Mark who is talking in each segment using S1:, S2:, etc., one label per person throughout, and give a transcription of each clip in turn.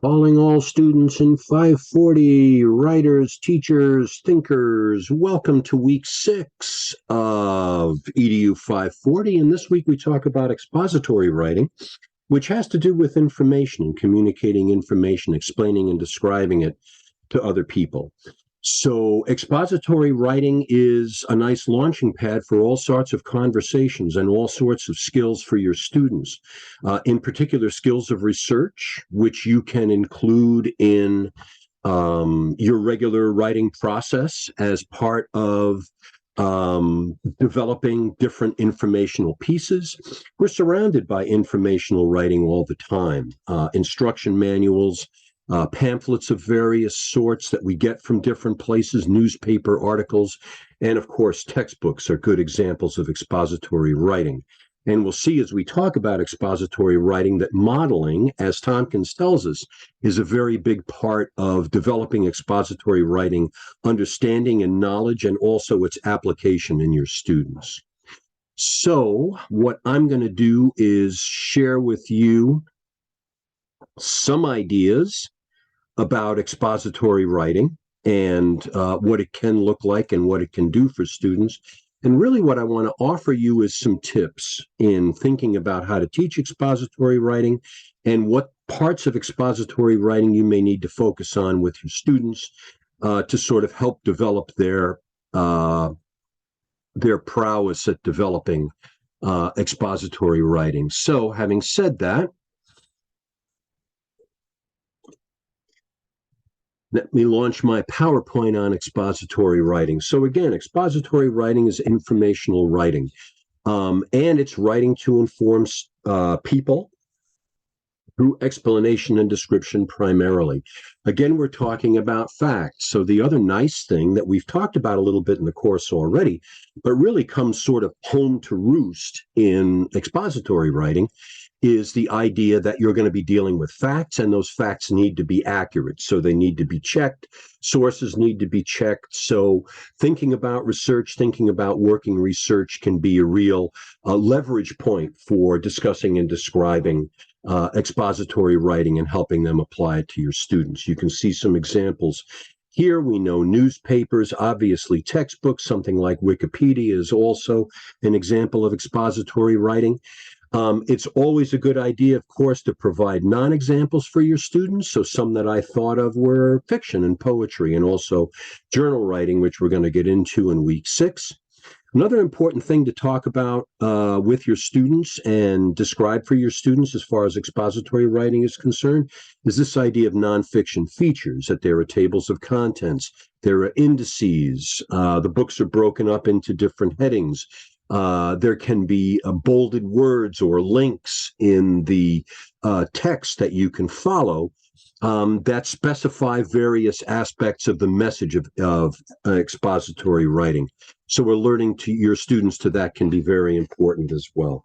S1: Calling all students in 540, writers, teachers, thinkers. Welcome to week 6 of EDU 540. And this week we talk about expository writing, which has to do with information and communicating information, explaining and describing it to other people. So, expository writing is a nice launching pad for all sorts of conversations and all sorts of skills for your students. In particular, skills of research, which you can include in your regular writing process as part of developing different informational pieces. We're surrounded by informational writing all the time, instruction manuals, pamphlets of various sorts that we get from different places, newspaper articles, and of course, textbooks are good examples of expository writing. And we'll see as we talk about expository writing that modeling, as Tompkins tells us, is a very big part of developing expository writing, understanding and knowledge, and also its application in your students. So, what I'm going to do is share with you some ideas about expository writing and what it can look like and what it can do for students. And really what I want to offer you is some tips in thinking about how to teach expository writing and what parts of expository writing you may need to focus on with your students to sort of help develop their prowess at developing expository writing. So having said that, let me launch my PowerPoint on expository writing. So again, expository writing is informational writing, and it's writing to inform people through explanation and description primarily. Again, we're talking about facts. So the other nice thing that we've talked about a little bit in the course already, but really comes sort of home to roost in expository writing, is the idea that you're going to be dealing with facts, and those facts need to be accurate. So they need to be checked. Sources need to be checked. So thinking about research, thinking about working research can be a real leverage point for discussing and describing expository writing and helping them apply it to your students. You can see some examples here. We know newspapers, obviously textbooks, something like Wikipedia is also an example of expository writing. It's always a good idea, of course, to provide non-examples for your students. So some that I thought of were fiction and poetry and also journal writing, which we're going to get into in week 6. Another important thing to talk about with your students and describe for your students as far as expository writing is concerned is this idea of nonfiction features, that there are tables of contents, there are indices, the books are broken up into different headings. There can be bolded words or links in the text that you can follow that specify various aspects of the message of expository writing. So alerting to your students to that can be very important as well.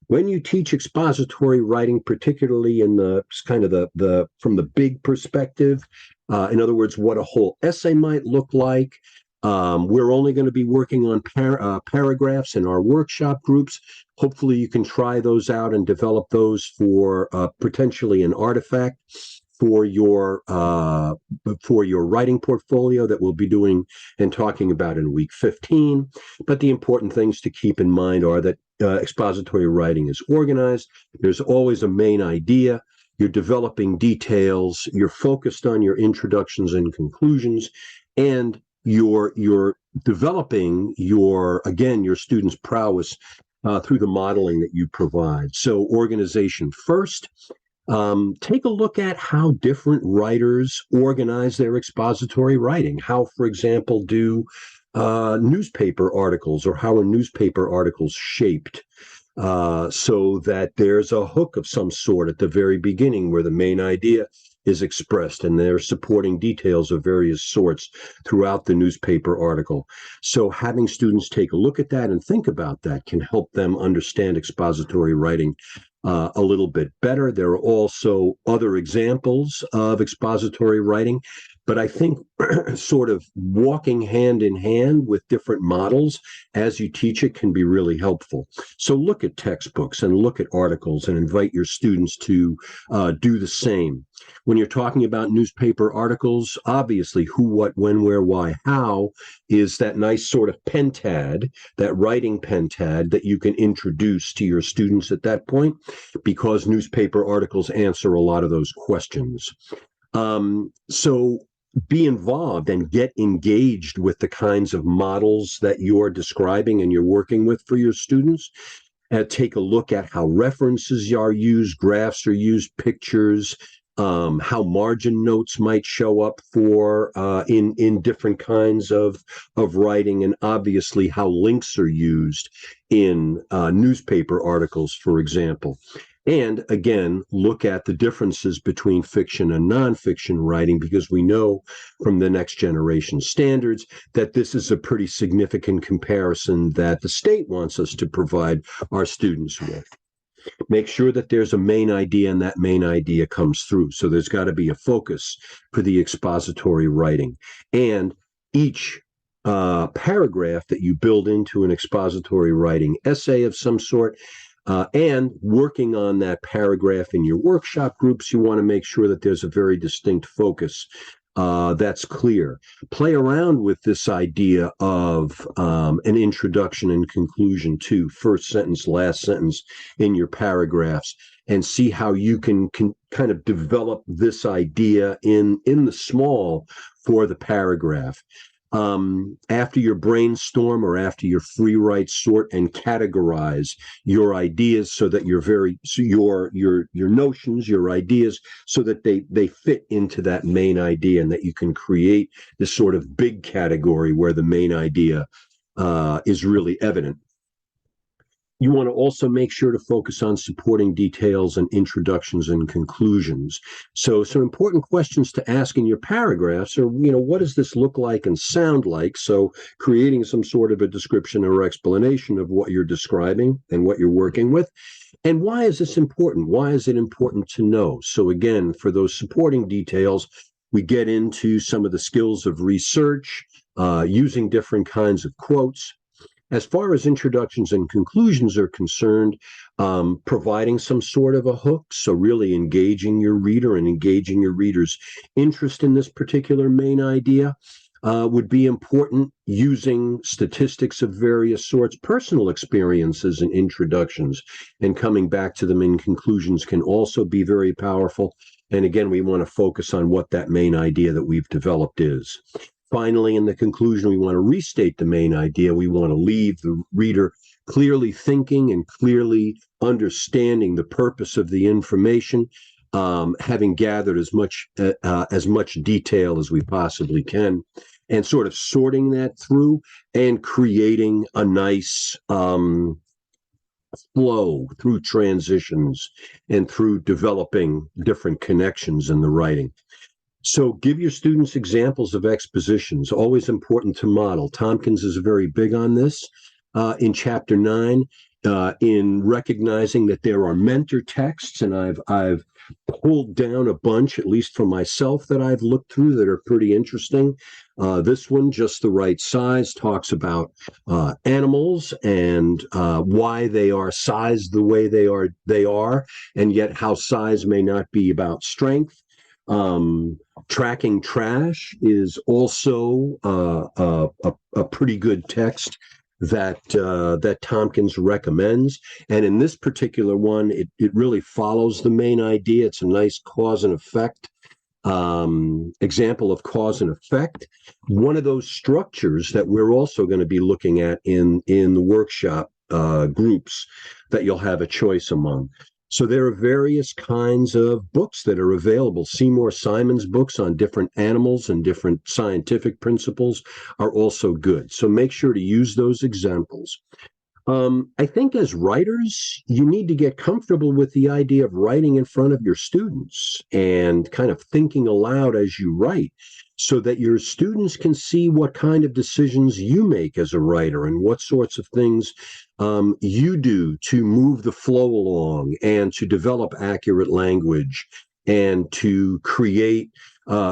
S1: When you teach expository writing, particularly in the kind of the from the big perspective, in other words, what a whole essay might look like, we're only going to be working on paragraphs in our workshop groups. Hopefully you can try those out and develop those for potentially an artifact for your writing portfolio that we'll be doing and talking about in week 15. But the important things to keep in mind are that expository writing is organized. There's always a main idea. You're developing details. You're focused on your introductions and conclusions, and you're developing your students' prowess through the modeling that you provide. So organization first. Take a look at how different writers organize their expository writing. How, for example, do newspaper articles, or how are newspaper articles shaped so that there's a hook of some sort at the very beginning where the main idea is expressed, and there are supporting details of various sorts throughout the newspaper article. So having students take a look at that and think about that can help them understand expository writing a little bit better. There are also other examples of expository writing. But I think sort of walking hand in hand with different models as you teach it can be really helpful. So look at textbooks and look at articles and invite your students to do the same. When you're talking about newspaper articles, obviously who, what, when, where, why, how is that nice sort of pentad, that writing pentad that you can introduce to your students at that point, because newspaper articles answer a lot of those questions. So be involved and get engaged with the kinds of models that you're describing and you're working with for your students. Take a look at how references are used, graphs are used, pictures, how margin notes might show up for in different kinds of writing, and obviously how links are used in newspaper articles, for example. And again, look at the differences between fiction and nonfiction writing, because we know from the next generation standards that this is a pretty significant comparison that the state wants us to provide our students with. Make sure that there's a main idea and that main idea comes through. So there's got to be a focus for the expository writing. And each paragraph that you build into an expository writing essay of some sort, and working on that paragraph in your workshop groups, you want to make sure that there's a very distinct focus that's clear. Play around with this idea of an introduction and conclusion to first sentence, last sentence in your paragraphs, and see how you can kind of develop this idea in the small for the paragraph. After your brainstorm or after your free write, sort and categorize your ideas so that your notions, your ideas, so that they fit into that main idea, and that you can create this sort of big category where the main idea is really evident. You want to also make sure to focus on supporting details and introductions and conclusions. So some important questions to ask in your paragraphs are, what does this look like and sound like? So creating some sort of a description or explanation of what you're describing and what you're working with. And why is this important? Why is it important to know? So again, for those supporting details, we get into some of the skills of research, using different kinds of quotes. As far as introductions and conclusions are concerned, providing some sort of a hook, so really engaging your reader and engaging your reader's interest in this particular main idea would be important. Using statistics of various sorts, personal experiences and introductions, and coming back to them in conclusions can also be very powerful. And again, we want to focus on what that main idea that we've developed is. Finally, in the conclusion, we want to restate the main idea. We want to leave the reader clearly thinking and clearly understanding the purpose of the information, having gathered as much detail as we possibly can, and sort of sorting that through and creating a nice flow through transitions and through developing different connections in the writing. So give your students examples of expositions, always important to model. Tompkins is very big on this in Chapter 9, in recognizing that there are mentor texts, and I've pulled down a bunch, at least for myself, that I've looked through that are pretty interesting. This one, Just the Right Size, talks about animals and why they are sized the way they are, and yet how size may not be about strength. Tracking Trash is also a pretty good text that Tompkins recommends. And in this particular one, it really follows the main idea. It's a nice cause and effect example of cause and effect. One of those structures that we're also going to be looking at in the workshop groups that you'll have a choice among. So there are various kinds of books that are available. Seymour Simon's books on different animals and different scientific principles are also good. So make sure to use those examples. I think as writers, you need to get comfortable with the idea of writing in front of your students and kind of thinking aloud as you write, so that your students can see what kind of decisions you make as a writer and what sorts of things you do to move the flow along and to develop accurate language and to create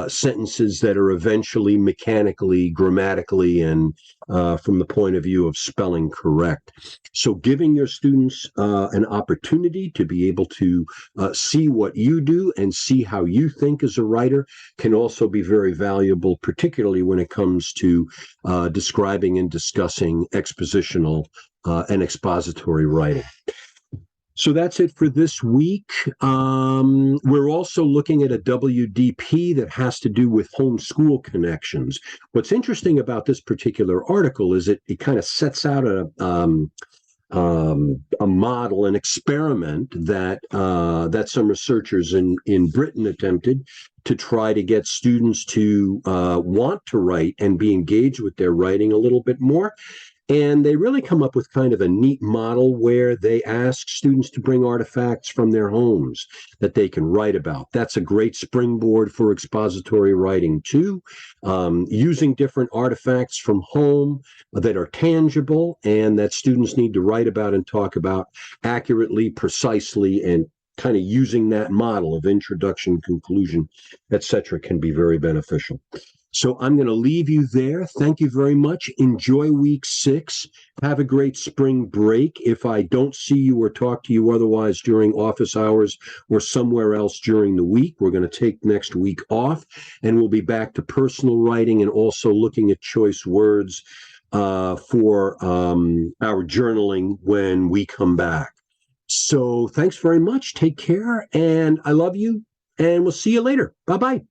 S1: sentences that are eventually mechanically, grammatically, and from the point of view of spelling correct. So giving your students an opportunity to be able to see what you do and see how you think as a writer can also be very valuable, particularly when it comes to describing and discussing expositional and expository writing. So that's it for this week. We're also looking at a WDP that has to do with homeschool connections. What's interesting about this particular article is it kind of sets out a model, an experiment that some researchers in Britain attempted to try to get students to want to write and be engaged with their writing a little bit more. And they really come up with kind of a neat model where they ask students to bring artifacts from their homes that they can write about. That's a great springboard for expository writing, too. Using different artifacts from home that are tangible and that students need to write about and talk about accurately, precisely, and kind of using that model of introduction, conclusion, etc., can be very beneficial. So I'm going to leave you there. Thank you very much. Enjoy week 6. Have a great spring break. If I don't see you or talk to you otherwise during office hours or somewhere else during the week, we're going to take next week off, and we'll be back to personal writing and also looking at choice words for our journaling when we come back. So thanks very much. Take care, and I love you, and we'll see you later. Bye-bye.